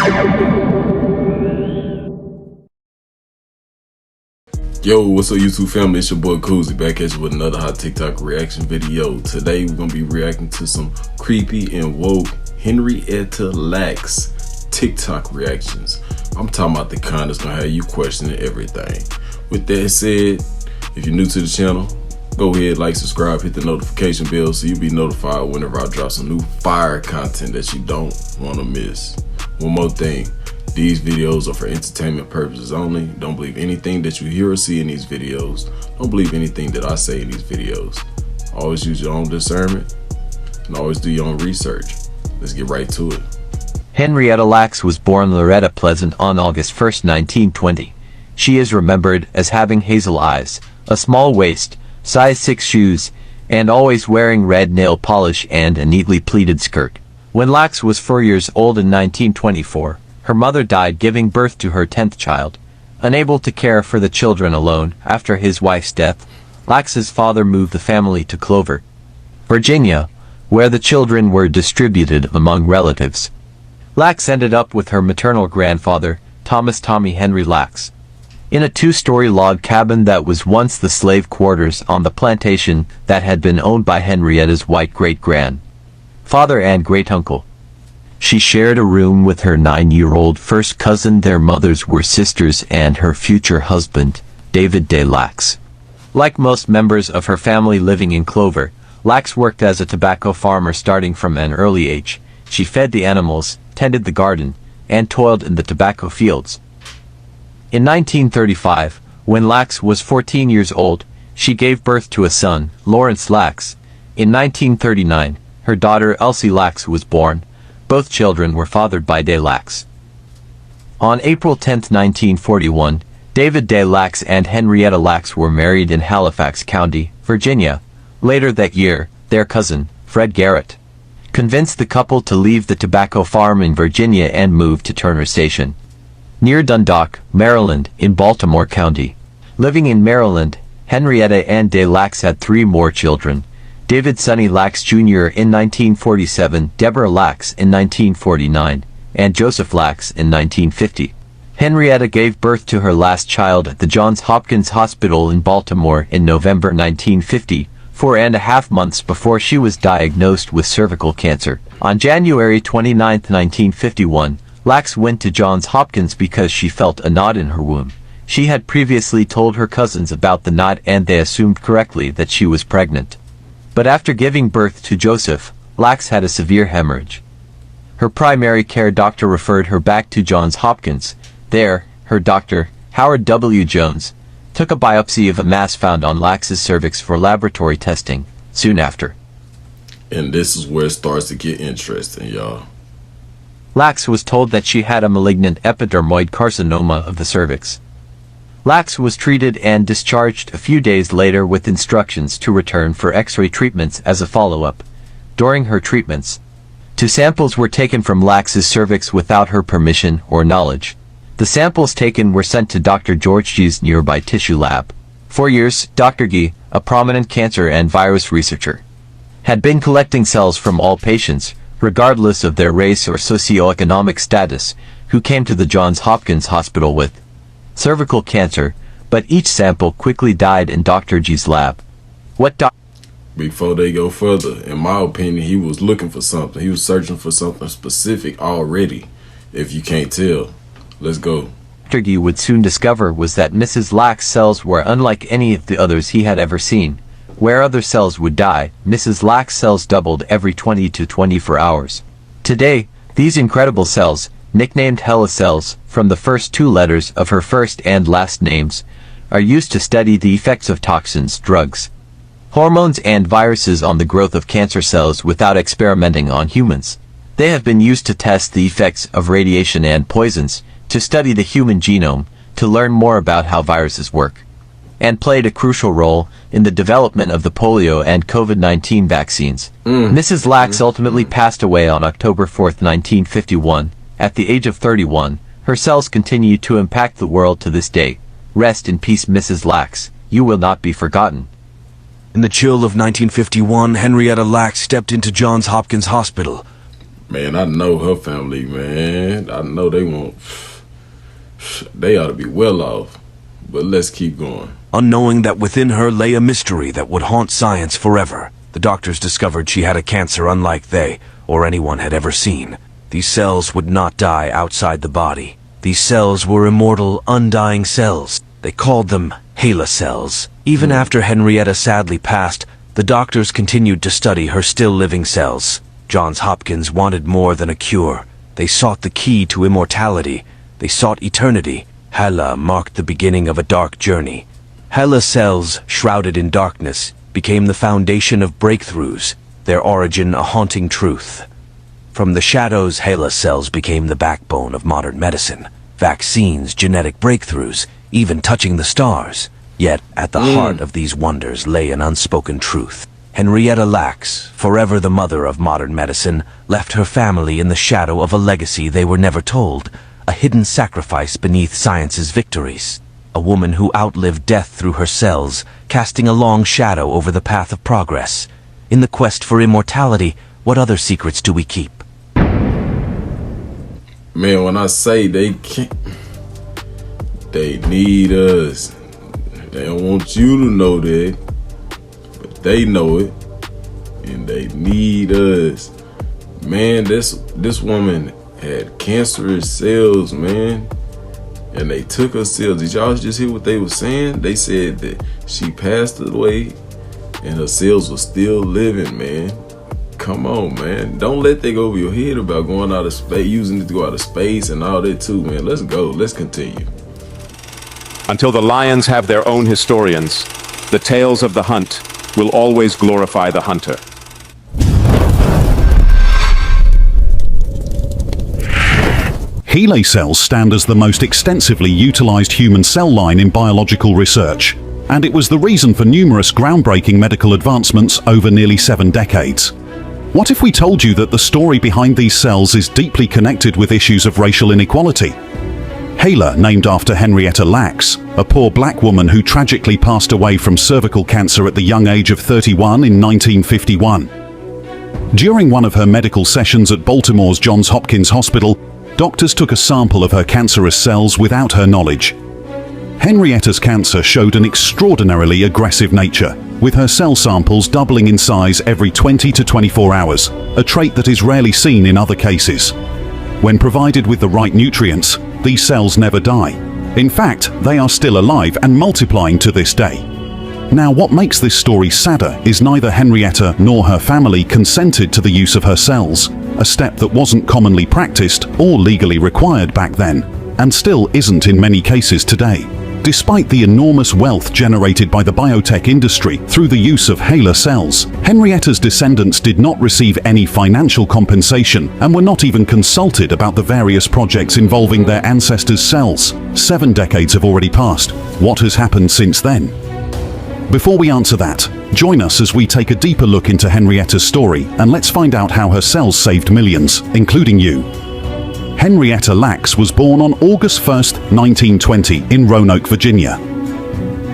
Yo, what's up YouTube family? It's your boy Koozie back at you with another hot TikTok reaction video. Today we're gonna be reacting to some creepy and woke Henrietta Lacks TikTok reactions. I'm talking about the kind that's gonna have you questioning everything. With that said, if you're new to the channel, go ahead, like, subscribe, hit the notification bell so you'll be notified whenever I drop some new fire content that you don't want to miss. One more thing. These videos are for entertainment purposes only. Don't believe anything that you hear or see in these videos. Don't believe anything that I say in these videos. Always use your own discernment and always do your own research. Let's get right to it. Henrietta Lacks was born Loretta Pleasant on August 1, 1920. She is remembered as having hazel eyes, a small waist, size 6 shoes, and always wearing red nail polish and a neatly pleated skirt. When Lacks was 4 years old in 1924, her mother died giving birth to her 10th child. Unable to care for the children alone after his wife's death, Lacks's father moved the family to Clover, Virginia, where the children were distributed among relatives. Lacks ended up with her maternal grandfather, Thomas "Tommy" Henry Lacks, in a 2-story log cabin that was once the slave quarters on the plantation that had been owned by Henrietta's white great-grandfather and great-uncle. She shared a room with her 9-year-old first cousin. Their mothers were sisters, and her future husband, David Day Lacks. Like most members of her family living in Clover, Lacks worked as a tobacco farmer starting from an early age. She fed the animals, tended the garden, and toiled in the tobacco fields. In 1935, when Lacks was 14 years old, she gave birth to a son, Lawrence Lacks. In 1939, her daughter Elsie Lacks was born. Both children were fathered by Day Lacks. On April 10, 1941, David Day Lacks and Henrietta Lacks were married in Halifax County, Virginia. Later that year, their cousin, Fred Garrett, convinced the couple to leave the tobacco farm in Virginia and move to Turner Station, near Dundalk, Maryland, in Baltimore County. Living in Maryland, Henrietta and Day Lacks had 3 more children: David Sonny Lacks Jr. in 1947, Deborah Lacks in 1949, and Joseph Lacks in 1950. Henrietta gave birth to her last child at the Johns Hopkins Hospital in Baltimore in November 1950, 4.5 months before she was diagnosed with cervical cancer. On January 29, 1951, Lacks went to Johns Hopkins because she felt a knot in her womb. She had previously told her cousins about the knot and they assumed correctly that she was pregnant. But after giving birth to Joseph, Lacks had a severe hemorrhage. Her primary care doctor referred her back to Johns Hopkins. There, her doctor, Howard W. Jones, took a biopsy of a mass found on Lacks's cervix for laboratory testing soon after. And this is where it starts to get interesting, y'all. Lacks was told that she had a malignant epidermoid carcinoma of the cervix. Lacks was treated and discharged a few days later with instructions to return for X-ray treatments as a follow-up. During her treatments, 2 samples were taken from Lacks's cervix without her permission or knowledge. The samples taken were sent to Dr. George G's nearby tissue lab. For years, Dr. G, a prominent cancer and virus researcher, had been collecting cells from all patients, regardless of their race or socioeconomic status, who came to the Johns Hopkins Hospital with cervical cancer, but each sample quickly died in Dr. G's lab. Before they go further, in my opinion, he was looking for something. He was searching for something specific already, if you can't tell. Let's go. Dr. G would soon discover was that Mrs. Lacks' cells were unlike any of the others he had ever seen. Where other cells would die, Mrs. Lacks' cells doubled every 20 to 24 hours. Today, these incredible cells, nicknamed HeLa cells, from the first 2 letters of her first and last names, are used to study the effects of toxins, drugs, hormones and viruses on the growth of cancer cells without experimenting on humans. They have been used to test the effects of radiation and poisons, to study the human genome, to learn more about how viruses work, and played a crucial role in the development of the polio and COVID-19 vaccines. Mrs. Lacks ultimately passed away on October 4, 1951, at the age of 31. Her cells continue to impact the world to this day. Rest in peace, Mrs. Lacks. You will not be forgotten. In the chill of 1951, Henrietta Lacks stepped into Johns Hopkins Hospital. Man, I know her family, man. I know they ought to be well off. But let's keep going. Unknowing that within her lay a mystery that would haunt science forever, the doctors discovered she had a cancer unlike they or anyone had ever seen. These cells would not die outside the body. These cells were immortal, undying cells. They called them HeLa cells. Even after Henrietta sadly passed, the doctors continued to study her still-living cells. Johns Hopkins wanted more than a cure. They sought the key to immortality. They sought eternity. HeLa marked the beginning of a dark journey. HeLa cells, shrouded in darkness, became the foundation of breakthroughs, their origin a haunting truth. From the shadows, HeLa cells became the backbone of modern medicine. Vaccines, genetic breakthroughs, even touching the stars. Yet, at the heart of these wonders lay an unspoken truth. Henrietta Lacks, forever the mother of modern medicine, left her family in the shadow of a legacy they were never told, a hidden sacrifice beneath science's victories. A woman who outlived death through her cells, casting a long shadow over the path of progress. In the quest for immortality, what other secrets do we keep? Man, when I say they can't, they need us. They don't want you to know that, but they know it, and they need us. Man, this woman had cancerous cells, man, and they took her cells. Did y'all just hear what they were saying? They said that she passed away, and her cells were still living, man. Come on, man. Don't let that go over your head about going out of space, using it to go out of space and all that too, man. Let's go. Let's continue. Until the lions have their own historians, the tales of the hunt will always glorify the hunter. HeLa cells stand as the most extensively utilized human cell line in biological research, and it was the reason for numerous groundbreaking medical advancements over nearly 7 decades. What if we told you that the story behind these cells is deeply connected with issues of racial inequality? HeLa, named after Henrietta Lacks, a poor black woman who tragically passed away from cervical cancer at the young age of 31 in 1951. During one of her medical sessions at Baltimore's Johns Hopkins Hospital, doctors took a sample of her cancerous cells without her knowledge. Henrietta's cancer showed an extraordinarily aggressive nature, with her cell samples doubling in size every 20 to 24 hours, a trait that is rarely seen in other cases. When provided with the right nutrients, these cells never die. In fact, they are still alive and multiplying to this day. Now, what makes this story sadder is neither Henrietta nor her family consented to the use of her cells, a step that wasn't commonly practiced or legally required back then, and still isn't in many cases today. Despite the enormous wealth generated by the biotech industry through the use of HeLa cells, Henrietta's descendants did not receive any financial compensation and were not even consulted about the various projects involving their ancestors' cells. 7 decades have already passed. What has happened since then? Before we answer that, join us as we take a deeper look into Henrietta's story, and let's find out how her cells saved millions, including you. Henrietta Lacks was born on August 1, 1920 in Roanoke, Virginia.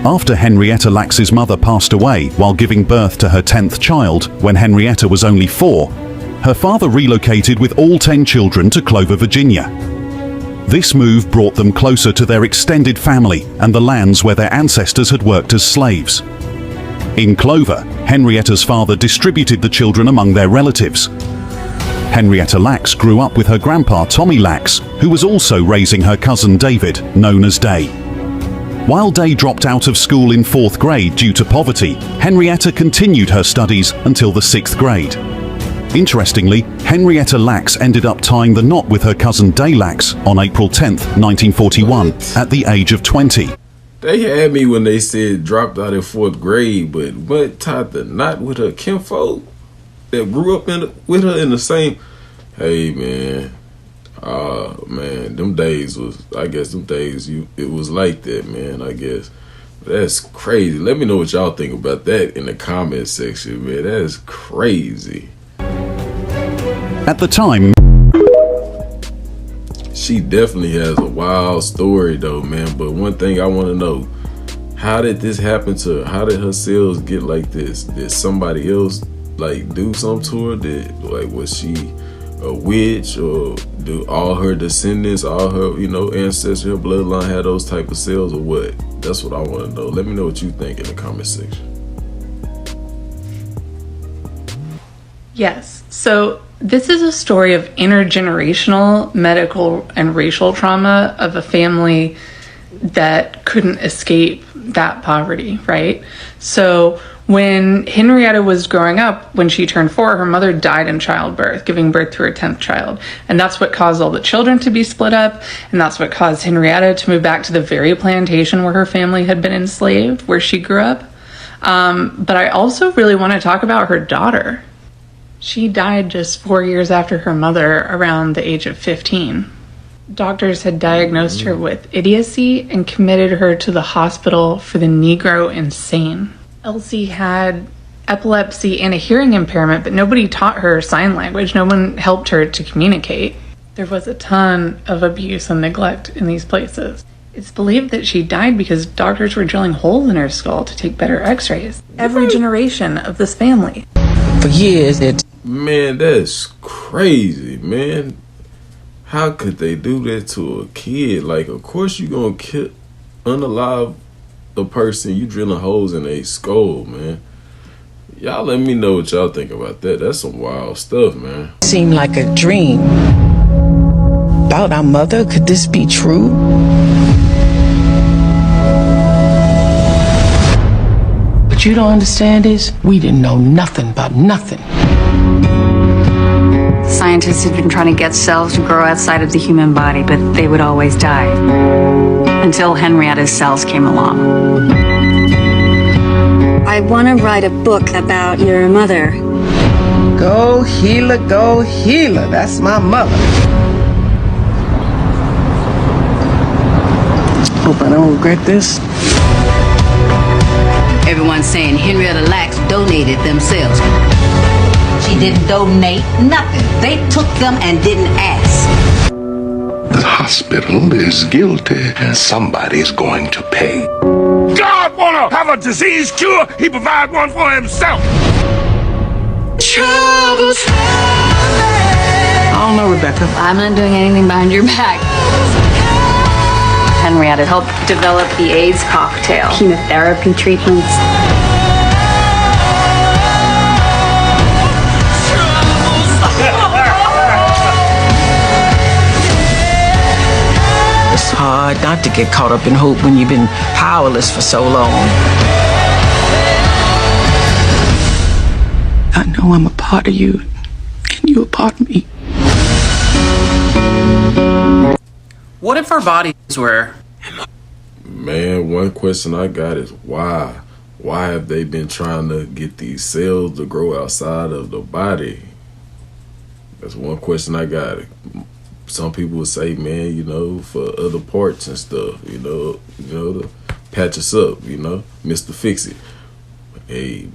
After Henrietta Lacks's mother passed away while giving birth to her 10th child when Henrietta was only 4, her father relocated with all 10 children to Clover, Virginia. This move brought them closer to their extended family and the lands where their ancestors had worked as slaves. In Clover, Henrietta's father distributed the children among their relatives. Henrietta Lacks grew up with her grandpa Tommy Lacks, who was also raising her cousin David, known as Day. While Day dropped out of school in 4th grade due to poverty, Henrietta continued her studies until the 6th grade. Interestingly, Henrietta Lacks ended up tying the knot with her cousin Day Lacks on April 10, 1941, at the age of 20. They had me when they said dropped out in 4th grade, but what tied the knot with her kinfolk that grew up with her in the same. Hey man, man, them days was, I guess them days it was like that, man. I guess that's crazy. Let me know what y'all think about that in the comment section, man. That's crazy. At the time, she definitely has a wild story though, man. But one thing I want to know, how did this happen to her? How did her cells get like this? Did somebody else like do something to her? Was she a witch, or do all her descendants, all her, ancestry, her bloodline have those type of cells, or what? That's what I want to know. Let me know what you think in the comment section. Yes. So this is a story of intergenerational medical and racial trauma of a family that couldn't escape that poverty, right? So when Henrietta was growing up, when she turned 4, her mother died in childbirth, giving birth to her 10th child. And that's what caused all the children to be split up. And that's what caused Henrietta to move back to the very plantation where her family had been enslaved, where she grew up. But I also really want to talk about her daughter. She died just 4 years after her mother, around the age of 15. Doctors had diagnosed her with idiocy and committed her to the hospital for the Negro insane. Elsie had epilepsy and a hearing impairment, but nobody taught her sign language. No one helped her to communicate. There was a ton of abuse and neglect in these places. It's believed that she died because doctors were drilling holes in her skull to take better x-rays. Every generation of this family. For years, Man, that's crazy, man. How could they do that to a kid? Like, of course you gonna unalive a person. You drilling holes in a skull, man. Y'all let me know what y'all think about that. That's some wild stuff, man. seemed like a dream. About our mother, could this be true? What you don't understand is, we didn't know nothing about nothing. Scientists had been trying to get cells to grow outside of the human body, but they would always die. Until Henrietta's cells came along. I want to write a book about your mother. Go HeLa, go HeLa. That's my mother. Hope I don't regret this. Everyone's saying Henrietta Lacks donated them cells. She didn't donate nothing. They took them and didn't ask. The hospital is guilty, and somebody's going to pay. God wanna have a disease cure, he provide one for himself. I don't know, Rebecca. I'm not doing anything behind your back. Henrietta helped develop the AIDS cocktail. Chemotherapy treatments. It's hard not to get caught up in hope when you've been powerless for so long. I know I'm a part of you, and you a part of me. What if our bodies were... Man, one question I got is why? Why have they been trying to get these cells to grow outside of the body? That's one question I got. Some people would say, man, for other parts and stuff, to patch us up, Mr. Fix It. Hey,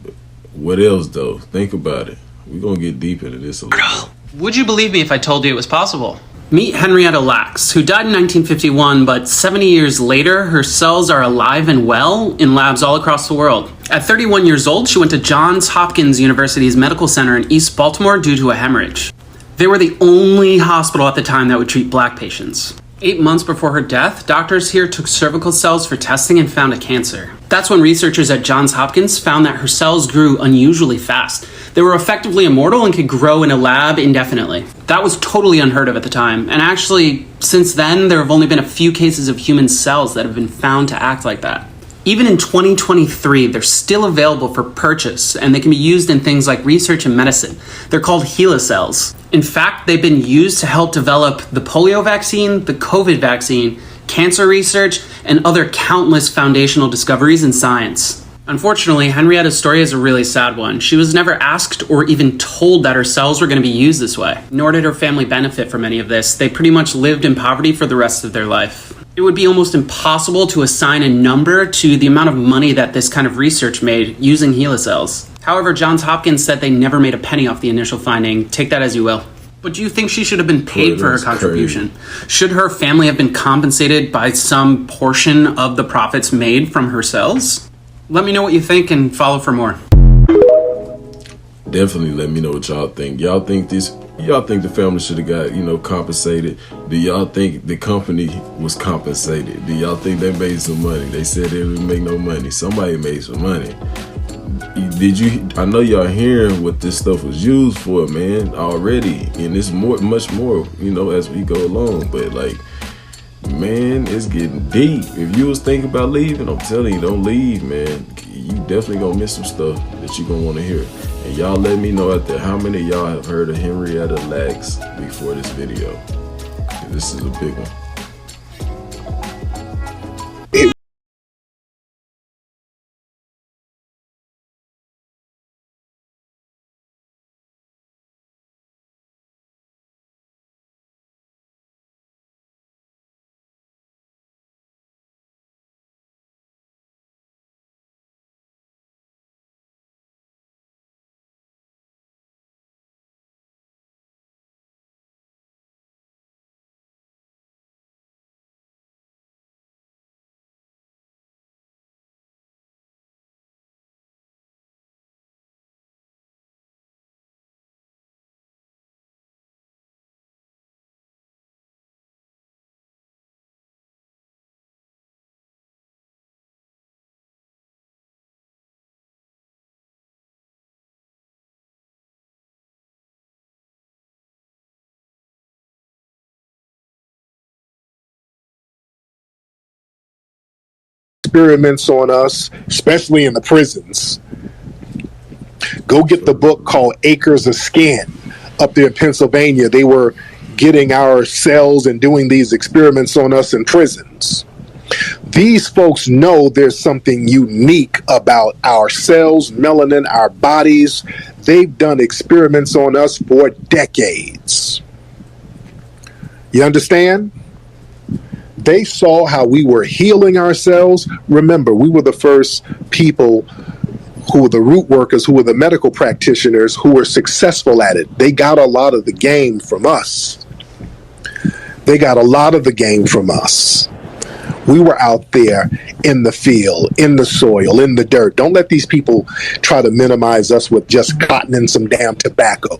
what else though? Think about it. We're gonna get deep into this a little bit. Would you believe me if I told you it was possible? Meet Henrietta Lacks, who died in 1951, but 70 years later, her cells are alive and well in labs all across the world. At 31 years old, she went to Johns Hopkins University's Medical Center in East Baltimore due to a hemorrhage. They were the only hospital at the time that would treat black patients. 8 months before her death, doctors here took cervical cells for testing and found a cancer. That's when researchers at Johns Hopkins found that her cells grew unusually fast. They were effectively immortal and could grow in a lab indefinitely. That was totally unheard of at the time, and actually, since then, there have only been a few cases of human cells that have been found to act like that. Even in 2023, they're still available for purchase, and they can be used in things like research and medicine. They're called HeLa cells. In fact, they've been used to help develop the polio vaccine, the COVID vaccine, cancer research, and other countless foundational discoveries in science. Unfortunately, Henrietta's story is a really sad one. She was never asked or even told that her cells were going to be used this way. Nor did her family benefit from any of this. They pretty much lived in poverty for the rest of their life. It would be almost impossible to assign a number to the amount of money that this kind of research made using HeLa cells. However, Johns Hopkins said they never made a penny off the initial finding. Take that as you will. But do you think she should have been paid for her contribution? Crazy. Should her family have been compensated by some portion of the profits made from her cells? Let me know what you think and follow for more. Definitely let me know what y'all think. Y'all think this Y'all think the family should have got, compensated? Do y'all think the company was compensated? Do y'all think they made some money? They said they didn't make no money. Somebody made some money. I know y'all hearing what this stuff was used for, man, already. And it's much more, as we go along. But like, man, it's getting deep. If you was thinking about leaving, I'm telling you, don't leave, man. You definitely gonna miss some stuff that you gonna want to hear. And y'all let me know out there how many of y'all have heard of Henrietta Lacks before this video. This is a big one. Experiments on us, especially in the prisons. Go get the book called Acres of Skin. Up there in Pennsylvania, they were getting our cells and doing these experiments on us in prisons. These folks know there's something unique about our cells, melanin, our bodies. They've done experiments on us for decades. You understand? They saw how we were healing ourselves. Remember, we were the first people who were the root workers, who were the medical practitioners, who were successful at it. They got a lot of the game from us. They got a lot of the game from us. We were out there in the field, in the soil, in the dirt. Don't let these people try to minimize us with just cotton and some damn tobacco.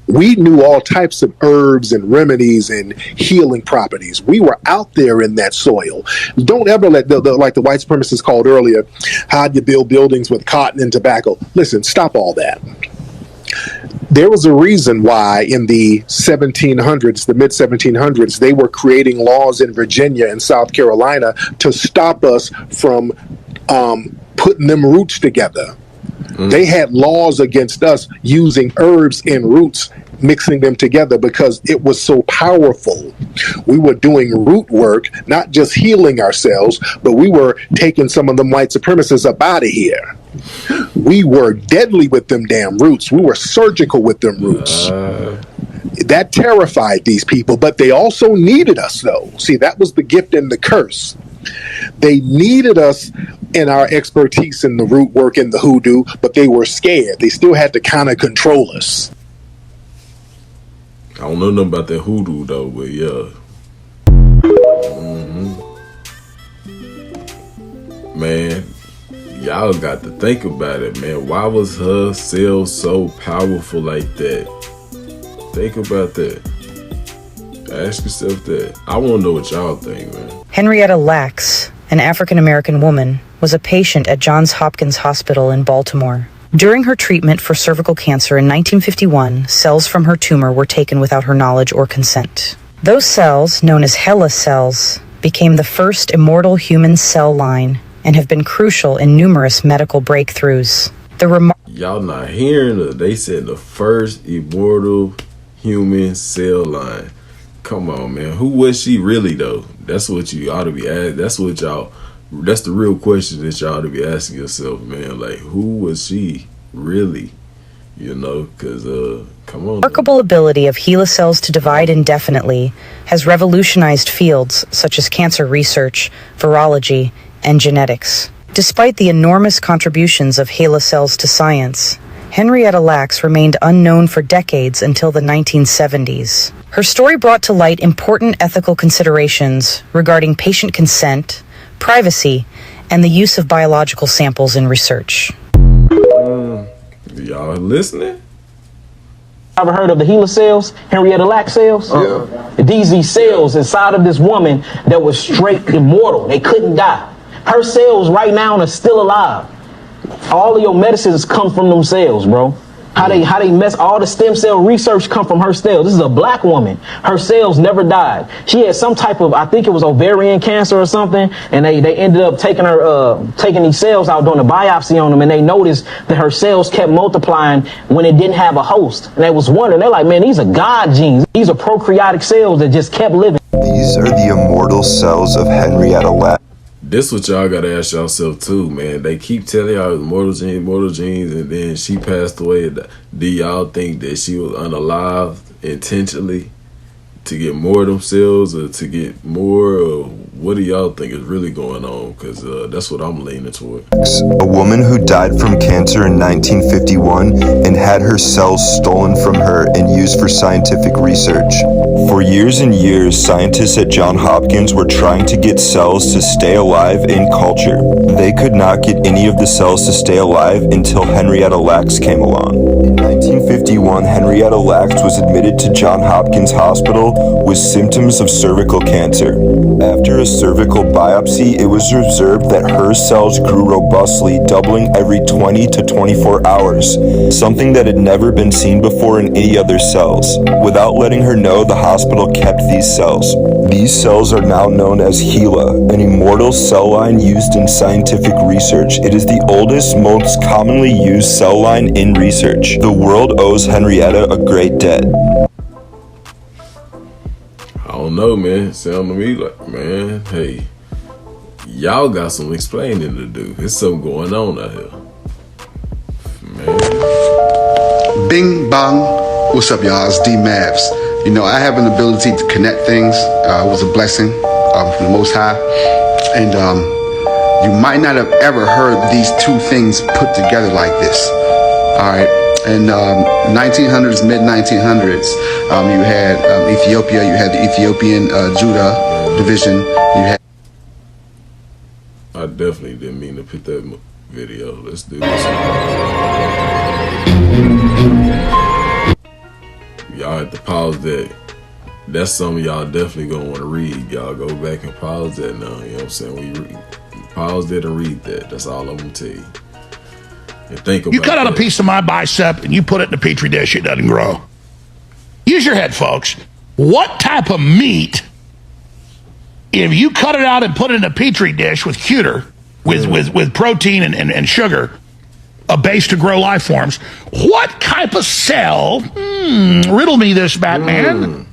We knew all types of herbs and remedies and healing properties. We were out there in that soil. Don't ever let, like the white supremacists called earlier, how'd you build buildings with cotton and tobacco? Listen, stop all that. There was a reason why in the 1700s, the mid-1700s, they were creating laws in Virginia and South Carolina to stop us from putting them roots together. They had laws against us using herbs and roots, mixing them together because it was so powerful. We were doing root work, not just healing ourselves, but we were taking some of them white supremacists up out of here. We were deadly with them damn roots. We were surgical with them roots. That terrified these people, but they also needed us, though. See, that was the gift and the curse. They needed us in our expertise in the root work and the hoodoo, but they were scared. They still had to kind of control us. I don't know nothing about that hoodoo, though, but yeah. Man, y'all got to think about it, man. Why was her cell so powerful like that? Think about that. Ask yourself that. I want to know what y'all think, man. Henrietta Lacks, an African-American woman, was a patient at Johns Hopkins Hospital in Baltimore. During her treatment for cervical cancer in 1951, cells from her tumor were taken without her knowledge or consent. Those cells, known as HeLa cells, became the first immortal human cell line and have been crucial in numerous medical breakthroughs. Y'all not hearing it. They said the first immortal human cell line. Come on, man. Who was she really, though? That's what you ought to be asking. That's the real question that y'all ought to be asking yourself, man. Like, who was she really? Because, come on. The remarkable ability of HeLa cells to divide indefinitely has revolutionized fields such as cancer research, virology, and genetics. Despite the enormous contributions of HeLa cells to science, Henrietta Lacks remained unknown for decades until the 1970s. Her story brought to light important ethical considerations regarding patient consent, privacy, and the use of biological samples in research. Y'all listening? Ever heard of the HeLa cells, Henrietta Lacks cells? Yeah. These cells inside of this woman that was straight immortal. They couldn't die. Her cells right now are still alive. All of your medicines come from them cells, bro. How they mess, all the stem cell research come from her cells. This is a black woman. Her cells never died. She had some type of, I think it was ovarian cancer or something, and they ended up taking these cells out, doing a biopsy on them, and they noticed that her cells kept multiplying when it didn't have a host. And they was wondering, they're like, man, these are God genes. These are prokaryotic cells that just kept living. These are the immortal cells of Henrietta Lacks. This what y'all gotta ask yourself too, man. They keep telling y'all mortal genes, and then she passed away. Do y'all think that she was unalived intentionally to get more of them cells, or to get more, or what do y'all think is really going on? Because that's what I'm leaning toward. A woman who died from cancer in 1951 and had her cells stolen from her and used for scientific research. For years and years, scientists at Johns Hopkins were trying to get cells to stay alive in culture. They could not get any of the cells to stay alive until Henrietta Lacks came along. In 1951, Henrietta Lacks was admitted to Johns Hopkins Hospital with symptoms of cervical cancer. After a cervical biopsy, it was observed that her cells grew robustly, doubling every 20 to 24 hours, something that had never been seen before in any other cells. Without letting her know, the hospital kept these cells. These cells are now known as HeLa, an immortal cell line used in scientific research. It is the oldest, most commonly used cell line in research. The world owes Henrietta a great debt. I don't know, man. Sound to me like, man, hey, y'all got some explaining to do. There's something going on out here, man. Bing bong. What's up, y'all? It's D Mavs. You know, I have an ability to connect things. It was a blessing from the Most High. And you might not have ever heard these two things put together like this. All right. In 1900s, mid-1900s, you had Ethiopia. You had the Ethiopian Judah division. You had. I definitely didn't mean to put that video. Let's do this. Y'all have to pause that. That's something y'all definitely gonna want to read. Y'all go back and pause that now. You know what I'm saying? When you pause that and read that. That's all I'm gonna tell you. And think about You cut out that. a piece of my bicep and you put it in a petri dish, it doesn't grow. Use your head, folks. What type of meat, if you cut it out and put it in a petri dish with cuter, with protein and sugar, a base to grow life forms, what type of cell, riddle me this, Batman,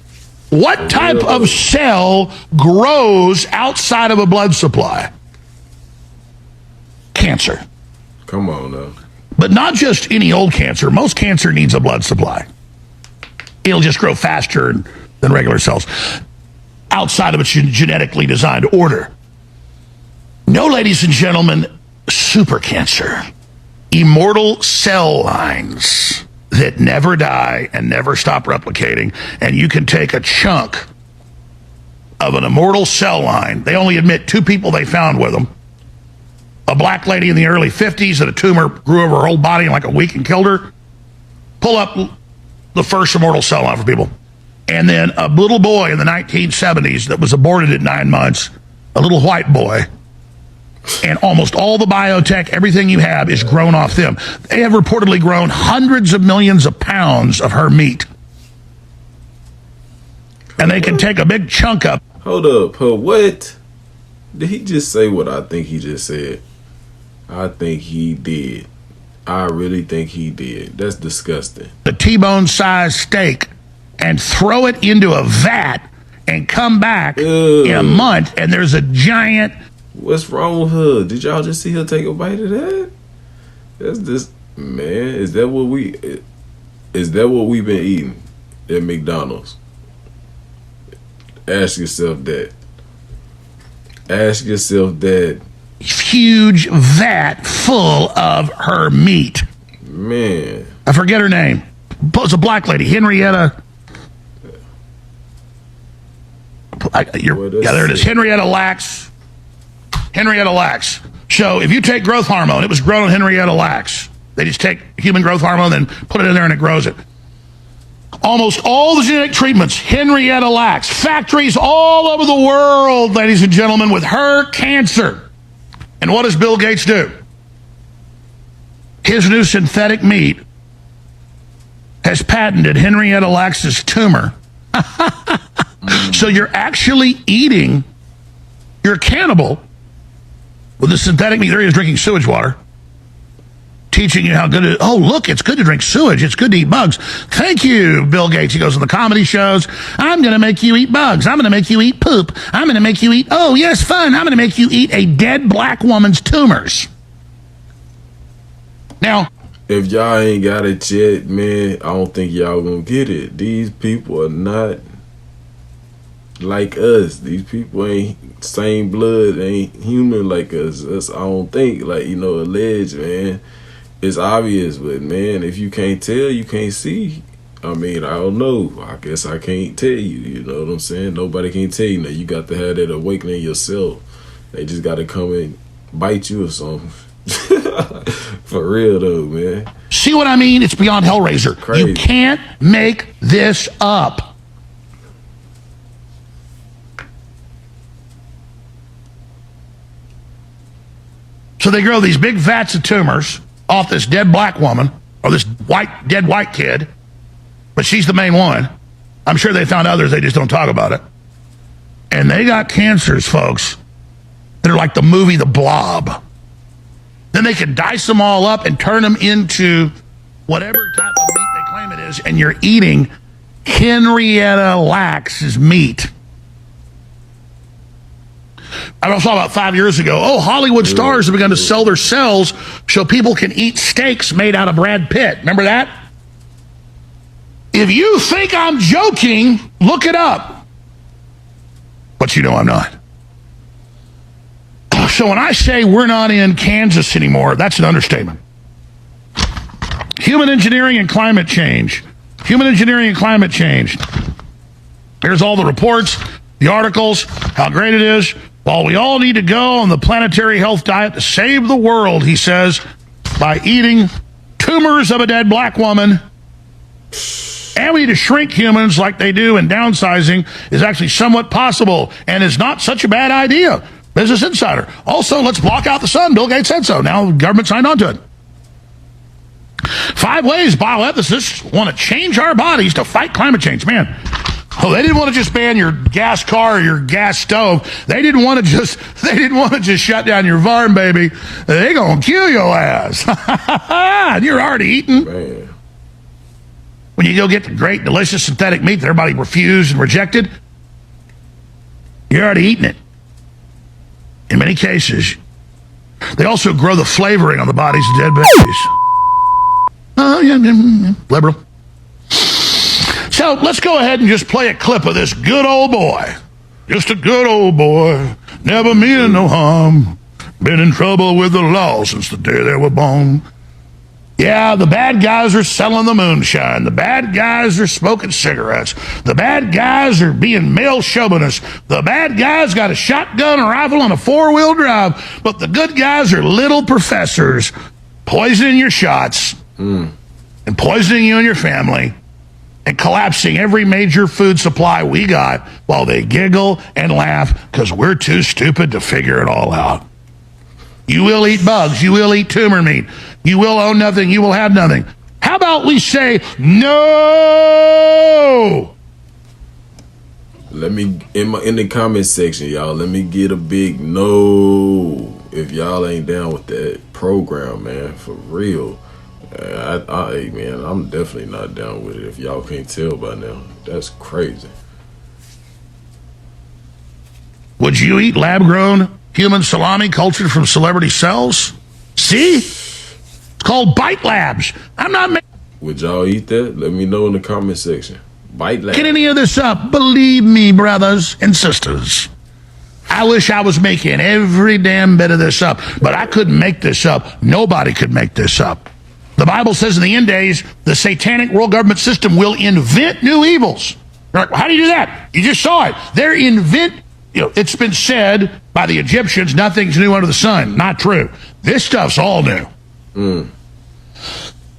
what type of cell grows outside of a blood supply? Cancer. Come on now. But not just any old cancer. Most cancer needs a blood supply. It'll just grow faster than regular cells outside of its genetically designed order. No, ladies and gentlemen, super cancer. Immortal cell lines that never die and never stop replicating. And you can take a chunk of an immortal cell line. They only admit 2 people they found with them. A black lady in the early 50s that a tumor grew over her whole body in like a week and killed her. Pull up the first immortal cell line for people. And then a little boy in the 1970s that was aborted at 9 months, a little white boy. And almost all the biotech, everything you have is grown off them. They have reportedly grown hundreds of millions of pounds of her meat. And they can take a big chunk up. Hold up, what? Did he just say what I think he just said? I think he did. I really think he did. That's disgusting. The T-bone size steak and throw it into a vat and come back in a month and there's a giant. What's wrong with her? Did y'all just see her take a bite of that? That's just, man, is that what we've been eating at McDonald's? Ask yourself that. Ask yourself that. Huge vat full of her meat. Man. I forget her name. It's a black lady, Henrietta. There it is, Henrietta Lacks. Henrietta Lacks. So if you take growth hormone, it was grown on Henrietta Lacks. They just take human growth hormone and put it in there and it grows it. Almost all the genetic treatments, Henrietta Lacks. Factories all over the world, ladies and gentlemen, with her cancer. And what does Bill Gates do? His new synthetic meat has patented Henrietta Lacks' tumor. So you're actually eating, you're a cannibal with the synthetic meat. There he is drinking sewage water, teaching you how good it is. Oh, look, it's good to drink sewage. It's good to eat bugs. Thank you, Bill Gates. He goes on the comedy shows. I'm going to make you eat bugs. I'm going to make you eat poop. I'm going to make you eat, oh, yes, fun. I'm going to make you eat a dead black woman's tumors. Now, if y'all ain't got it yet, man, I don't think y'all gonna get it. These people are not like us. These people ain't same blood, ain't human like us. I don't think, like, you know, alleged, man. It's obvious, but man, if you can't tell, you can't see. I mean, I don't know. I guess I can't tell you. You know what I'm saying? Nobody can tell you. Now you got to have that awakening yourself. They just got to come and bite you or something. For real though, man. See what I mean? It's beyond Hellraiser. Crazy. You can't make this up. So they grow these big vats of tumors off this dead black woman, or this dead white kid, but she's the main one. I'm sure they found others, they just don't talk about it. And they got cancers, folks, that are like the movie The Blob. Then they can dice them all up and turn them into whatever type of meat they claim it is, and you're eating Henrietta Lacks' meat. I saw about 5 years ago, Hollywood stars have begun to sell their cells so people can eat steaks made out of Brad Pitt. Remember that? If you think I'm joking, look it up. But you know I'm not. So when I say we're not in Kansas anymore, that's an understatement. Human engineering and climate change. Human engineering and climate change. Here's all the reports, the articles, how great it is. While we all need to go on the planetary health diet to save the world, he says, by eating tumors of a dead black woman, and we need to shrink humans like they do, and downsizing is actually somewhat possible and is not such a bad idea. Business Insider. Also, let's block out the sun. Bill Gates said so. Now the government signed on to it. 5 ways bioethicists want to change our bodies to fight climate change. Man, they didn't want to just ban your gas car or your gas stove. They didn't want to just shut down your farm, baby. They gonna kill your ass. And you're already eating. Man. When you go get the great, delicious synthetic meat that everybody refused and rejected, you're already eating it. In many cases, they also grow the flavoring on the bodies of dead babies. Yeah, liberal. So let's go ahead and just play a clip of this good old boy. Just a good old boy, never meaning no harm. Been in trouble with the law since the day they were born. Yeah, the bad guys are selling the moonshine. The bad guys are smoking cigarettes. The bad guys are being male chauvinists. The bad guys got a shotgun, a rifle, and a 4-wheel drive. But the good guys are little professors poisoning your shots and poisoning you and your family and collapsing every major food supply we got while they giggle and laugh because we're too stupid to figure it all out. You will eat bugs. You will eat tumor meat. You will own nothing. You will have nothing. How about we say no? Let me, in the comment section, y'all, let me get a big no if y'all ain't down with that program, man, for real. Man, I'm definitely not down with it if y'all can't tell by now. That's crazy. Would you eat lab-grown human salami cultured from celebrity cells? See? It's called Bite Labs. I'm not... Would y'all eat that? Let me know in the comment section. Bite Labs. Get any of this up. Believe me, brothers and sisters. I wish I was making every damn bit of this up, but I couldn't make this up. Nobody could make this up. The Bible says in the end days, the satanic world government system will invent new evils. You're like, well, how do you do that? You just saw it. They're it's been said by the Egyptians, nothing's new under the sun. Not true. This stuff's all new.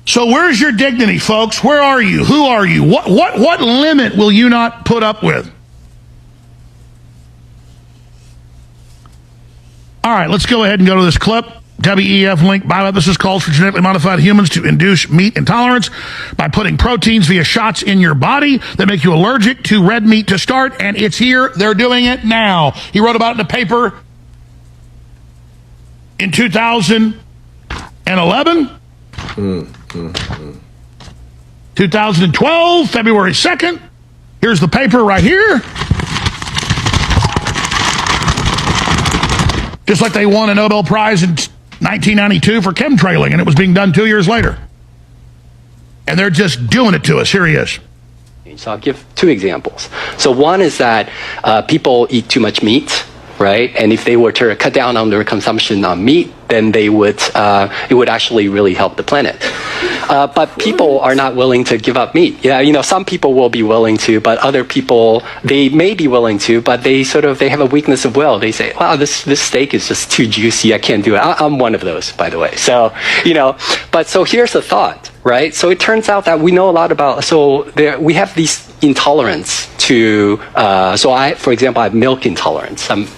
So where's your dignity, folks? Where are you? Who are you? What limit will you not put up with? All right, let's go ahead and go to this clip. WEF link, Bioethics calls for genetically modified humans to induce meat intolerance by putting proteins via shots in your body that make you allergic to red meat to start, and it's here. They're doing it now. He wrote about it in a paper in 2011. 2012, February 2nd. Here's the paper right here. Just like they won a Nobel Prize in 1992 for chemtrailing, and it was being done 2 years later. And they're just doing it to us. Here he is. So I'll give two examples. So one is that people eat too much meat, right? And if they were to cut down on their consumption on meat, then they would it would actually really help the planet. But people are not willing to give up meat. Yeah, you know, some people will be willing to, but other people, they may be willing to, but they have a weakness of will. They say, wow, this steak is just too juicy. I can't do it. I'm one of those, by the way. So, you know, but so here's the thought, right? So it turns out that we know a lot about, we have these intolerance to, for example, I have milk intolerance. And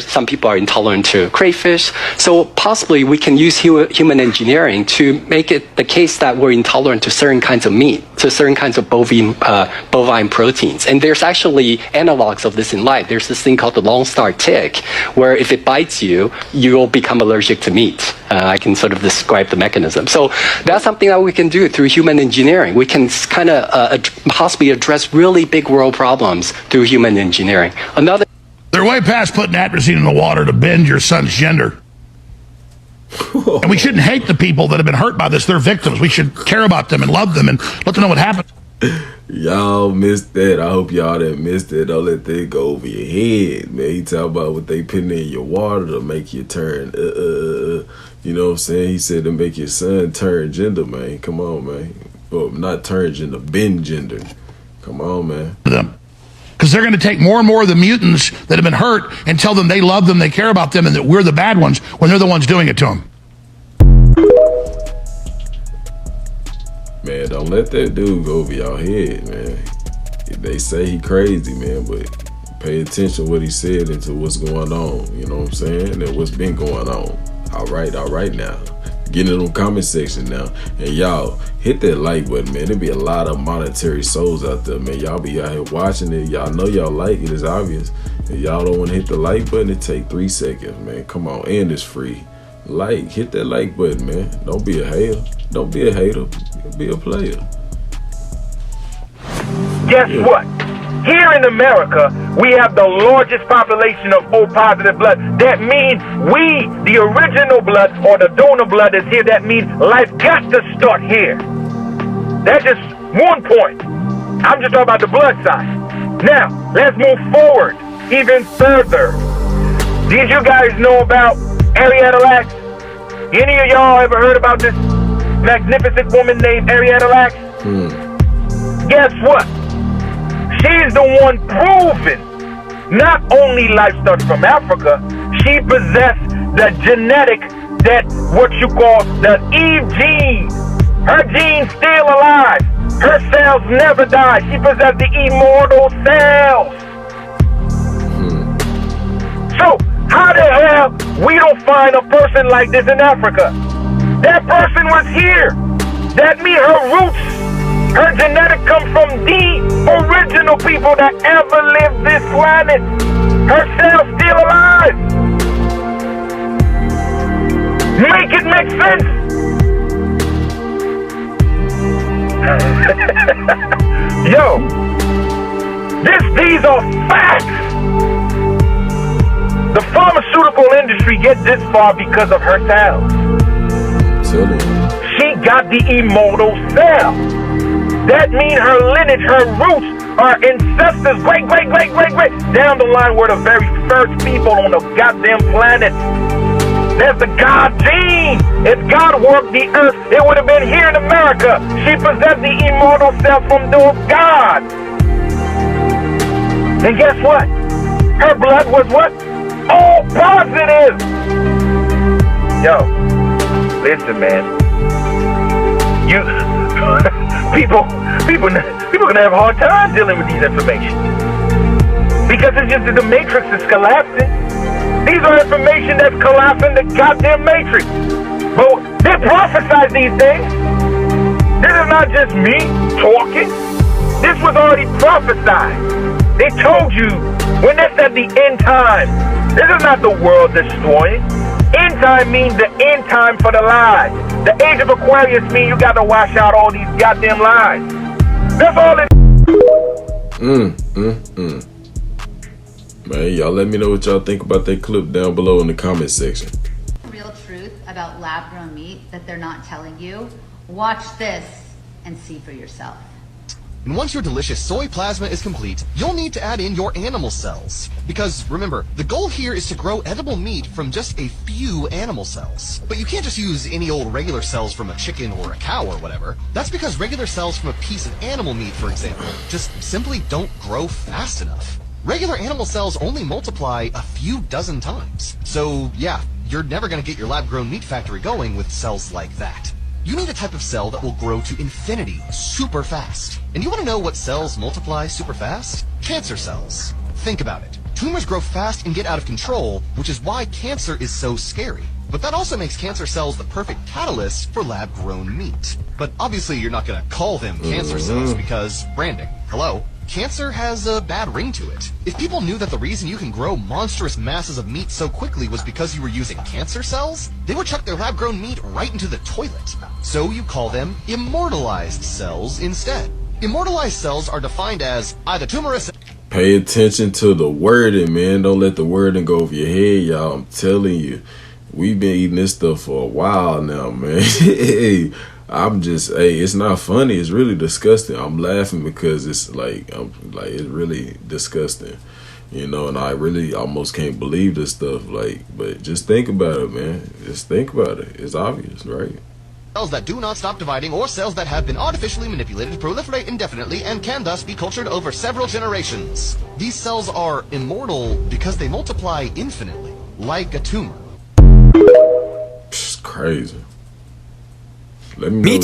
some people are intolerant to crayfish. So possibly we can use human engineering to make it the case that we're intolerant to certain kinds of meat, to certain kinds of bovine proteins. And there's actually analogs of this in life. There's this thing called the long star tick, where if it bites you, you'll become allergic to meat. I can sort of describe the mechanism. So that's something that we can do through human engineering. We can kind of possibly address really big world problems through human engineering. They're way past putting atrazine in the water to bend your son's gender. And we shouldn't hate the people that have been hurt by this. They're victims. We should care about them and love them and let them know what happened. Y'all missed that. I hope y'all didn't miss that. Don't let that go over your head, man. He talk about what they putting in your water to make you turn, you know what I'm saying? He said to make your son turn gender, man. Come on, man. Well, not turn gender, bend gender. Come on, man. Because they're going to take more and more of the mutants that have been hurt and tell them they love them, they care about them, and that we're the bad ones when they're the ones doing it to them. Man, don't let that dude go over y'all head, man. They say he crazy, man, but pay attention to what he said and to what's going on. You know what I'm saying? And what's been going on. All right now. Get in the comment section now. And y'all, hit that like button, man. There be a lot of monetary souls out there, man. Y'all be out here watching it. Y'all know y'all like it. It's obvious. If y'all don't want to hit the like button, it take 3 seconds, man. Come on. And it's free. Hit that like button, man. Don't be a hater. Don't be a hater. Be a player. Guess what? Here in America, we have the largest population of O positive blood. That means we, the original blood or the donor blood is here. That means life got to start here. That's just one point. I'm just talking about the blood side. Now, let's move forward even further. Did you guys know about Henrietta Lacks? Any of y'all ever heard about this magnificent woman named Henrietta Lacks? Guess what? She's the one proving not only life starts from Africa, she possessed the genetic, that what you call the Eve gene. Her gene's still alive. Her cells never die. She possessed the immortal cells. So, how the hell we don't find a person like this in Africa? That person was here. That means her roots, her genetic comes from the original people that ever lived this planet. Her cells still alive. Make it make sense. Yo, these are facts. The pharmaceutical industry gets this far because of her cells. She got the immortal cell. That means her lineage, her roots, are ancestors, great, down the line were the very first people on the goddamn planet. There's the God gene. If God worked the earth, it would have been here in America. She possessed the immortal cell from those gods. And guess what? Her blood was what? All positive. Yo, listen, man. You people gonna have a hard time dealing with these information because it's just that the matrix is collapsing. These are information that's collapsing the goddamn matrix. But they prophesied these things. This is not just me talking. This was already prophesied. They told you when they said the end time. This is not the world destroying. End time means the end time for the lies. The age of Aquarius means you gotta wash out all these goddamn lies. That's all it. Man, y'all let me know what y'all think about that clip down below in the comment section. Real truth about lab-grown meat that they're not telling you. Watch this and see for yourself. And once your delicious soy plasma is complete, you'll need to add in your animal cells. Because remember, the goal here is to grow edible meat from just a few animal cells. But you can't just use any old regular cells from a chicken or a cow or whatever. That's because regular cells from a piece of animal meat, for example, just simply don't grow fast enough. Regular animal cells only multiply a few dozen times. So yeah, you're never going to get your lab-grown meat factory going with cells like that. You need a type of cell that will grow to infinity super fast. And you want to know what cells multiply super fast? Cancer cells. Think about it. Tumors grow fast and get out of control, which is why cancer is so scary. But that also makes cancer cells the perfect catalyst for lab-grown meat. But obviously you're not going to call them cancer cells because branding. Hello? Cancer has a bad ring to it. If people knew that the reason you can grow monstrous masses of meat so quickly was because you were using cancer cells, they would chuck their lab-grown meat right into the toilet. So you call them immortalized cells instead. Immortalized cells are defined as either tumorous... Pay attention to the wording, man. Don't let the wording go over your head, y'all. I'm telling you. We've been eating this stuff for a while now, man. It's not funny. It's really disgusting. I'm laughing because it's it's really disgusting, you know, and I really almost can't believe this stuff. But just think about it, man. Just think about it. It's obvious, right? Cells that do not stop dividing or cells that have been artificially manipulated to proliferate indefinitely and can thus be cultured over several generations. These cells are immortal because they multiply infinitely, like a tumor. It's crazy. Let me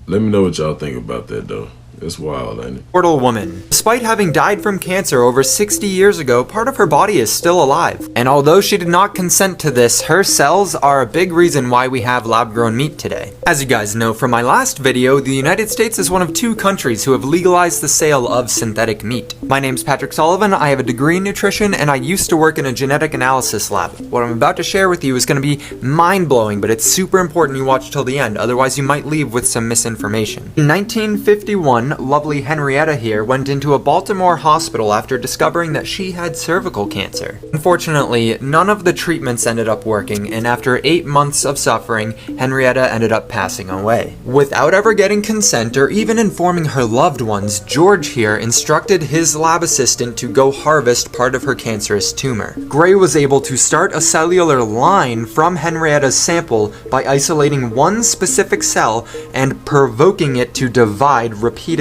know what y'all think about that, though. It's wild, ain't it? Immortal woman. Despite having died from cancer over 60 years ago, part of her body is still alive. And although she did not consent to this, her cells are a big reason why we have lab-grown meat today. As you guys know from my last video, the United States is one of 2 countries who have legalized the sale of synthetic meat. My name's Patrick Sullivan, I have a degree in nutrition, and I used to work in a genetic analysis lab. What I'm about to share with you is going to be mind-blowing, but it's super important you watch till the end, otherwise you might leave with some misinformation. In 1951, lovely Henrietta here went into a Baltimore hospital after discovering that she had cervical cancer. Unfortunately, none of the treatments ended up working, and after 8 months of suffering, Henrietta ended up passing away. Without ever getting consent or even informing her loved ones, George here instructed his lab assistant to go harvest part of her cancerous tumor. Gray was able to start a cellular line from Henrietta's sample by isolating one specific cell and provoking it to divide repeatedly.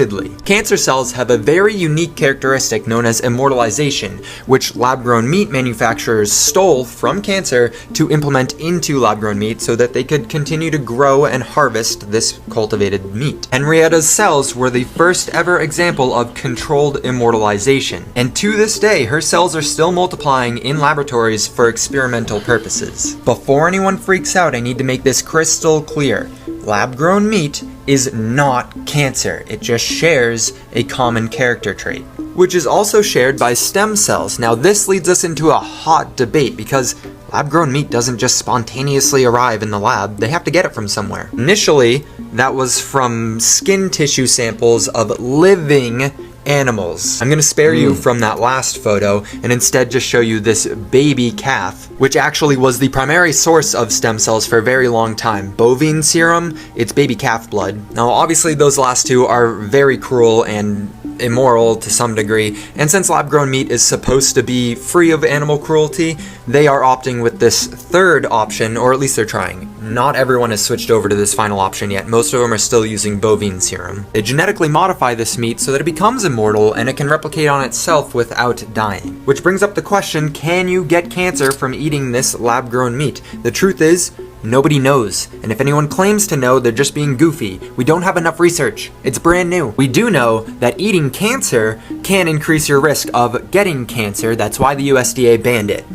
Cancer cells have a very unique characteristic known as immortalization, which lab-grown meat manufacturers stole from cancer to implement into lab-grown meat so that they could continue to grow and harvest this cultivated meat. Henrietta's cells were the first ever example of controlled immortalization, and to this day her cells are still multiplying in laboratories for experimental purposes. Before anyone freaks out, I need to make this crystal clear. Lab-grown meat is not cancer. It just shares a common character trait, which is also shared by stem cells. Now this leads us into a hot debate because lab-grown meat doesn't just spontaneously arrive in the lab, they have to get it from somewhere. Initially, that was from skin tissue samples of living animals. I'm gonna spare you from that last photo and instead just show you this baby calf, which actually was the primary source of stem cells for a very long time. Bovine serum, it's baby calf blood. Now obviously those last two are very cruel and immoral to some degree, and since lab-grown meat is supposed to be free of animal cruelty, they are opting with this third option, or at least they're trying. Not everyone has switched over to this final option yet. Most of them are still using bovine serum. They genetically modify this meat so that it becomes immortal and it can replicate on itself without dying. Which brings up the question, can you get cancer from eating this lab-grown meat? The truth is, Nobody knows, and if anyone claims to know, they're just being goofy. We don't have enough research. It's brand new. We do know that eating cancer can increase your risk of getting cancer. That's why the USDA banned it.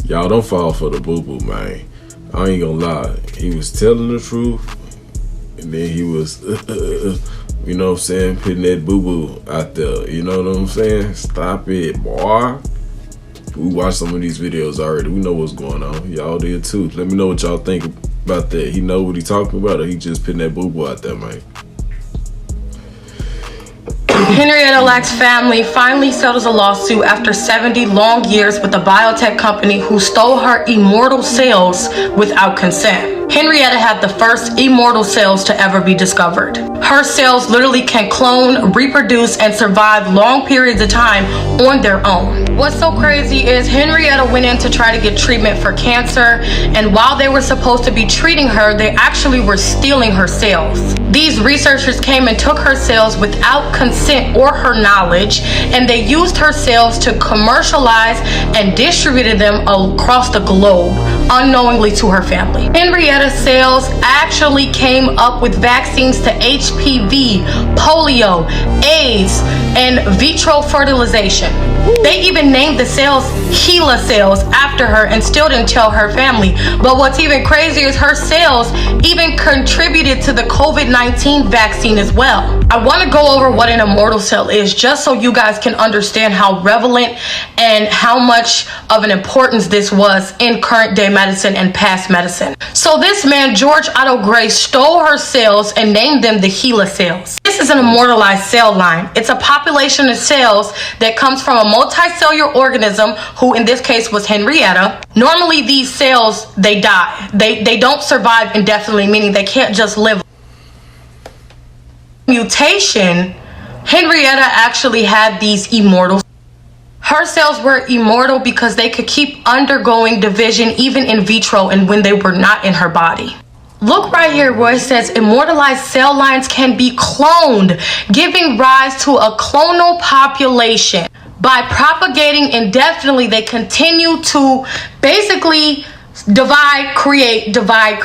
Y'all don't fall for the boo-boo, man. I ain't gonna lie. He was telling the truth, and then he was, you know what I'm saying, putting that boo-boo out there. You know what I'm saying? Stop it, boy. We watched some of these videos already. We know what's going on. Y'all did too. Let me know what y'all think about that. He know what he talking about, or he just putting that boo-boo out there, man. Henrietta Lacks' family finally settles a lawsuit after 70 long years with a biotech company who stole her immortal cells without consent. Henrietta had the first immortal cells to ever be discovered. Her cells literally can clone, reproduce, and survive long periods of time on their own. What's so crazy is Henrietta went in to try to get treatment for cancer, and while they were supposed to be treating her, they actually were stealing her cells. These researchers came and took her cells without consent or her knowledge, and they used her cells to commercialize and distributed them across the globe, unknowingly to her family. Henrietta's cells actually came up with vaccines to HPV, polio, AIDS, and vitro fertilization. They even named the cells HeLa cells after her and still didn't tell her family. But what's even crazier is her cells even contributed to the COVID-19 vaccine as well. I want to go over what an immortal cell is, just so you guys can understand how relevant and how much of an importance this was in current day medicine and past medicine. So this man, George Otto Gray, stole her cells and named them the HeLa cells. This is an immortalized cell line. It's a population of cells that comes from a multicellular organism, who in this case was Henrietta. Normally these cells, they die. They don't survive indefinitely, meaning they can't just live. Mutation, Henrietta actually had these immortal. Her cells were immortal because they could keep undergoing division even in vitro and when they were not in her body. Look right here where it says immortalized cell lines can be cloned, giving rise to a clonal population. By propagating indefinitely, they continue to basically divide, create, divide,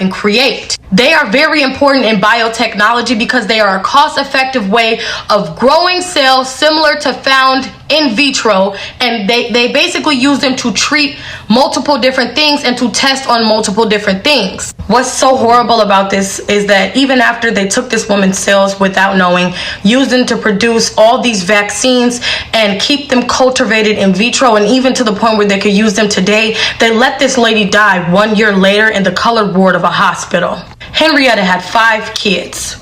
and create. They are very important in biotechnology because they are a cost-effective way of growing cells similar to found in vitro, and they basically use them to treat multiple different things and to test on multiple different things. What's so horrible about this is that even after they took this woman's cells without knowing, used them to produce all these vaccines and keep them cultivated in vitro, and even to the point where they could use them today, they let this lady die 1 year later in the colored ward of a hospital. Henrietta had 5 kids.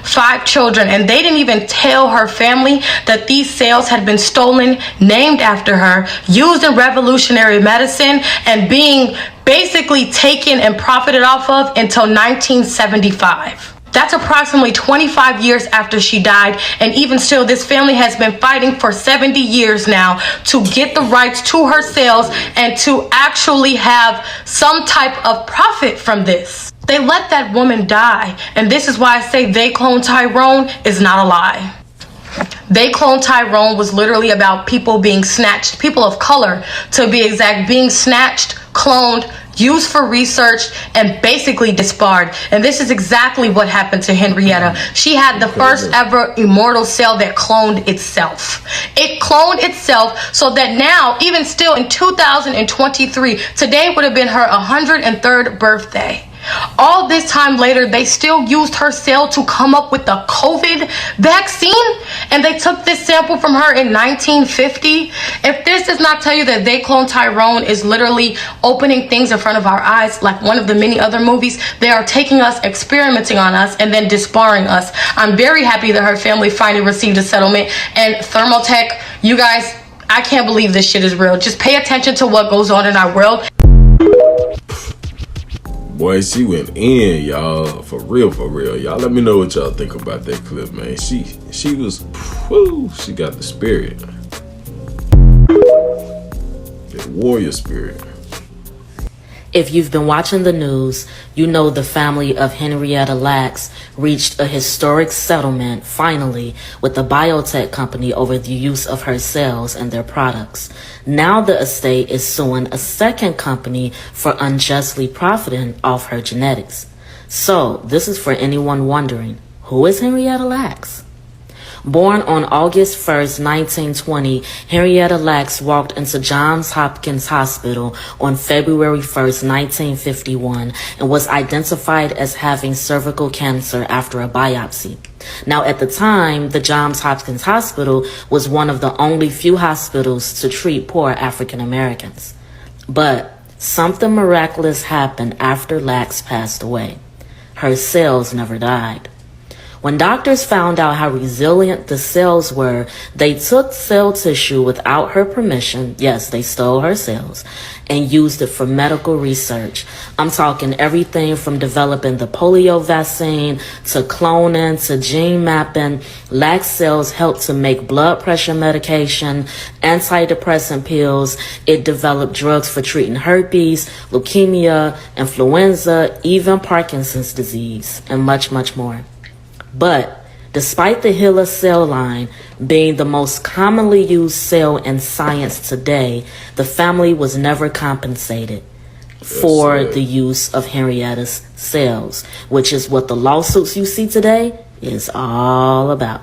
5 children, and they didn't even tell her family that these cells had been stolen, named after her, used in revolutionary medicine, and being basically taken and profited off of until 1975. That's approximately 25 years after she died, and even still, this family has been fighting for 70 years now to get the rights to her cells and to actually have some type of profit from this. They let that woman die, and this is why I say They Cloned Tyrone is not a lie. They Cloned Tyrone was literally about people being snatched, people of color to be exact, being snatched, cloned, used for research, and basically disbarred. And this is exactly what happened to Henrietta. She had the first ever immortal cell that cloned itself. It cloned itself so that now, even still in 2023, today would have been her 103rd birthday. All this time later, they still used her cell to come up with the COVID vaccine, and they took this sample from her in 1950. If this does not tell you that They Cloned Tyrone is literally opening things in front of our eyes, like one of the many other movies, they are taking us, experimenting on us, and then disbarring us. I'm very happy that her family finally received a settlement, and Thermotech, you guys, I can't believe this shit is real. Just pay attention to what goes on in our world. Boy, she went in, y'all. For real, y'all. Let me know what y'all think about that clip, man. She was, whoo, she got the spirit. The warrior spirit. If you've been watching the news, you know the family of Henrietta Lacks reached a historic settlement, finally, with the biotech company over the use of her cells and their products. Now the estate is suing a second company for unjustly profiting off her genetics. So, this is for anyone wondering, who is Henrietta Lacks? Born on August 1st, 1920, Henrietta Lacks walked into Johns Hopkins Hospital on February 1st, 1951, and was identified as having cervical cancer after a biopsy. Now, at the time, the Johns Hopkins Hospital was one of the only few hospitals to treat poor African Americans. But something miraculous happened after Lacks passed away. Her cells never died. When doctors found out how resilient the cells were, they took cell tissue without her permission, yes, they stole her cells, and used it for medical research. I'm talking everything from developing the polio vaccine to cloning to gene mapping. Lacks cells helped to make blood pressure medication, antidepressant pills. It developed drugs for treating herpes, leukemia, influenza, even Parkinson's disease, and much, much more. But despite the HeLa cell line being the most commonly used cell in science today, the family was never compensated for the use of Henrietta's cells, which is what the lawsuits you see today is all about.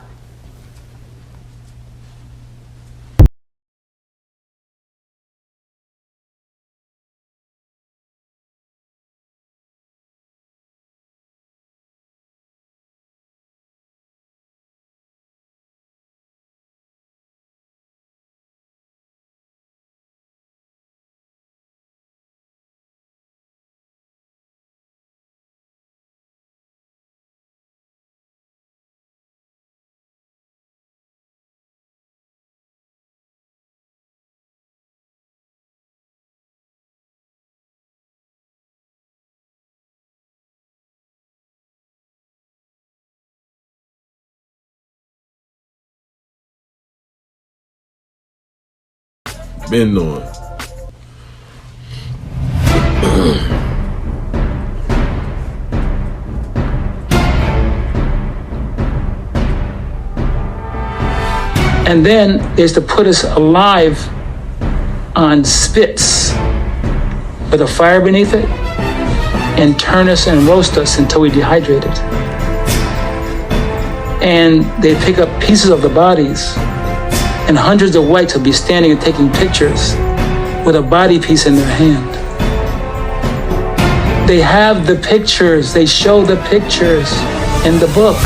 Been knowing. And then there's to put us alive on spits with a fire beneath it and turn us and roast us until we dehydrated. And they pick up pieces of the bodies, and hundreds of whites will be standing and taking pictures with a body piece in their hand. They have the pictures, they show the pictures in the book.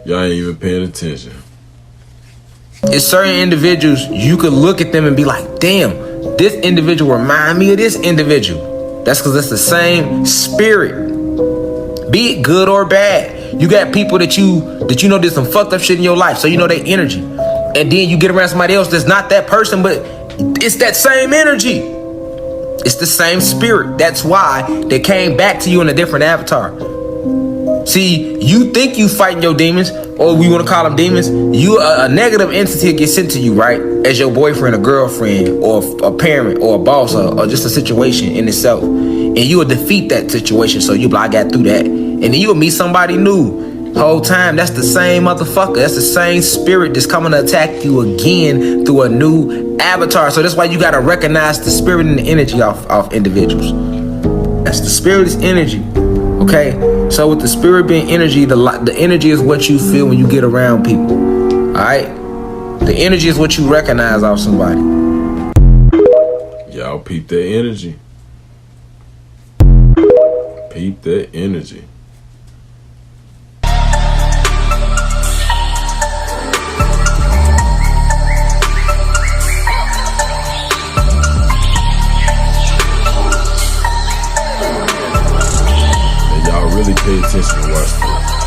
Y'all ain't even paying attention. It's certain individuals, you could look at them and be like, damn, this individual remind me of this individual. That's because it's the same spirit. Be it good or bad. You got people that you know did some fucked up shit in your life, so you know their energy. And then you get around somebody else that's not that person, but it's that same energy. It's the same spirit. That's why they came back to you in a different avatar. See, you think you fighting your demons, or we want to call them demons. You a negative entity gets sent to you, right? As your boyfriend, a girlfriend, or a parent, or a boss, or just a situation in itself. And you will defeat that situation, so you be like, I got through that. And then you will meet somebody new. The whole time, that's the same motherfucker. That's the same spirit that's coming to attack you again through a new avatar. So that's why you got to recognize the spirit and the energy off individuals. That's the spirit is energy. Okay, so with the spirit being energy, the energy is what you feel when you get around people. All right, the energy is what you recognize off somebody. Y'all peep that energy. Peep that energy. Really pay attention to watch this.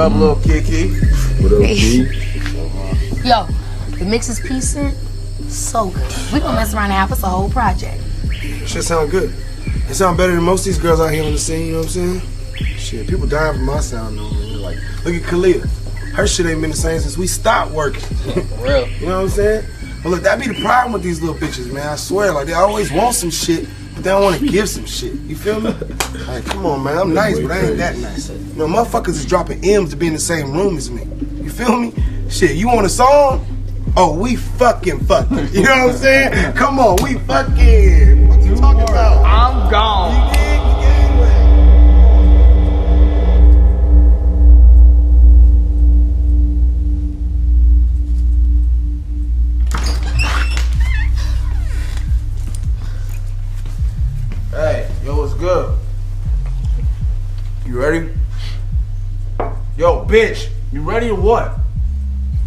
What up, little Kiki? What up, Kiki? Yo, the mix is decent, so good. We gonna mess around and have us a whole project. Shit sound good. It sound better than most of these girls out here on the scene, you know what I'm saying? Shit, people dying from my sound though, man. Like, look at Khalil. Her shit ain't been the same since we stopped working. For real. You know what I'm saying? But look, that be the problem with these little bitches, man. I swear, like, they always want some shit, but they don't want to give some shit. You feel me? Like, come on, man. I'm nice, but I ain't that nice. You know, motherfuckers is dropping M's to be in the same room as me. You feel me? Shit, you want a song? Oh, we fucking. You know what I'm saying? Come on, we fucking. What you talking about? I'm gone. Hey, yo, what's good? You ready? Yo, bitch, you ready or what?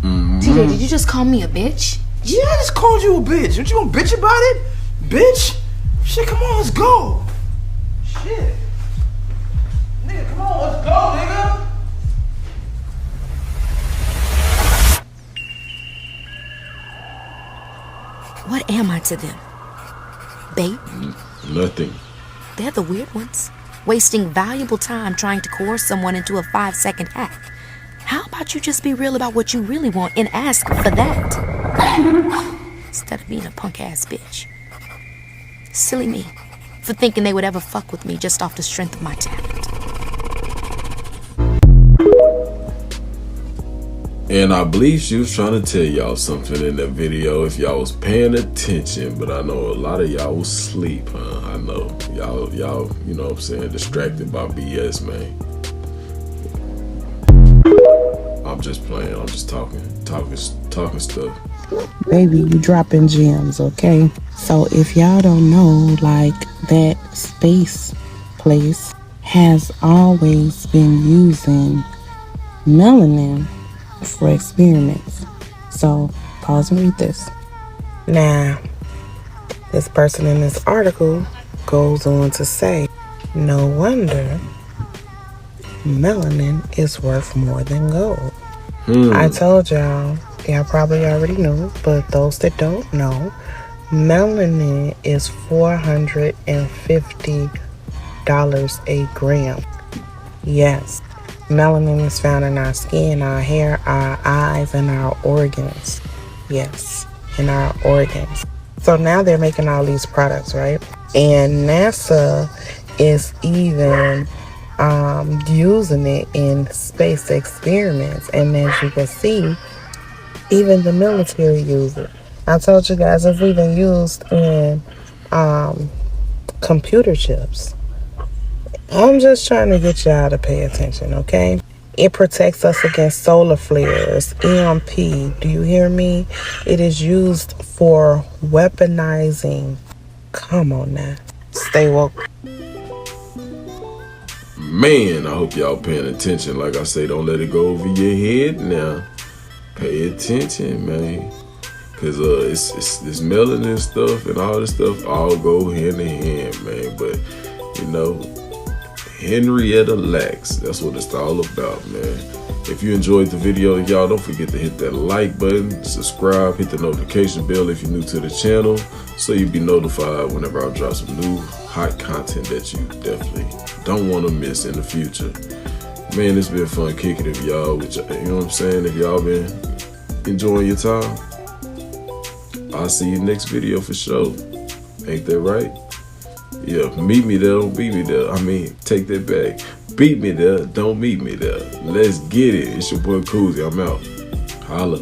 TJ, did you just call me a bitch? Yeah, I just called you a bitch. Don't you gonna bitch about it? Bitch? Shit, come on, let's go. Shit. Nigga, come on, let's go, nigga. What am I to them? Bait? Nothing. They're the weird ones, wasting valuable time trying to coerce someone into a 5-second hack. How about you just be real about what you really want and ask for that? Instead of being a punk-ass bitch. Silly me, for thinking they would ever fuck with me just off the strength of my talent. And I believe she was trying to tell y'all something in that video if y'all was paying attention, but I know a lot of y'all was asleep, huh? I know. Y'all, you know what I'm saying, distracted by BS, man. I'm just playing, I'm just talking stuff. Baby, you dropping gems, okay? So if y'all don't know, like, that space place has always been using melanin for experiments. So pause and read this. Now, this person in this article goes on to say, no wonder melanin is worth more than gold. I told y'all probably already knew, but those that don't know, melanin is $450 a gram. Yes, melanin is found in our skin, our hair, our eyes, and our organs. Yes, in our organs. So now they're making all these products, right? And NASA is even using it in space experiments, and as you can see, even the military use it. I told you guys it's even used in computer chips. I'm just trying to get y'all to pay attention, okay? It protects us against solar flares, EMP. Do you hear me? It is used for weaponizing. Come on now. Stay woke. Man, I hope y'all paying attention. Like I say, don't let it go over your head now. Pay attention, man. Cause it's this melanin stuff and all this stuff all go hand in hand, man. But you know, Henrietta Lacks, that's what it's all about, man. If you enjoyed the video, y'all don't forget to hit that like button, subscribe, hit the notification bell if you're new to the channel, so you'll be notified whenever I drop some new hot content that you definitely don't want to miss in the future. Man, it's been fun kicking it, y'all. You know what I'm saying? If y'all been enjoying your time, I'll see you next video for sure. Ain't that right? Yeah, meet me there, don't beat me there. I mean, take that back. Beat me there, don't meet me there. Let's get it. It's your boy Koozie. I'm out. Holla.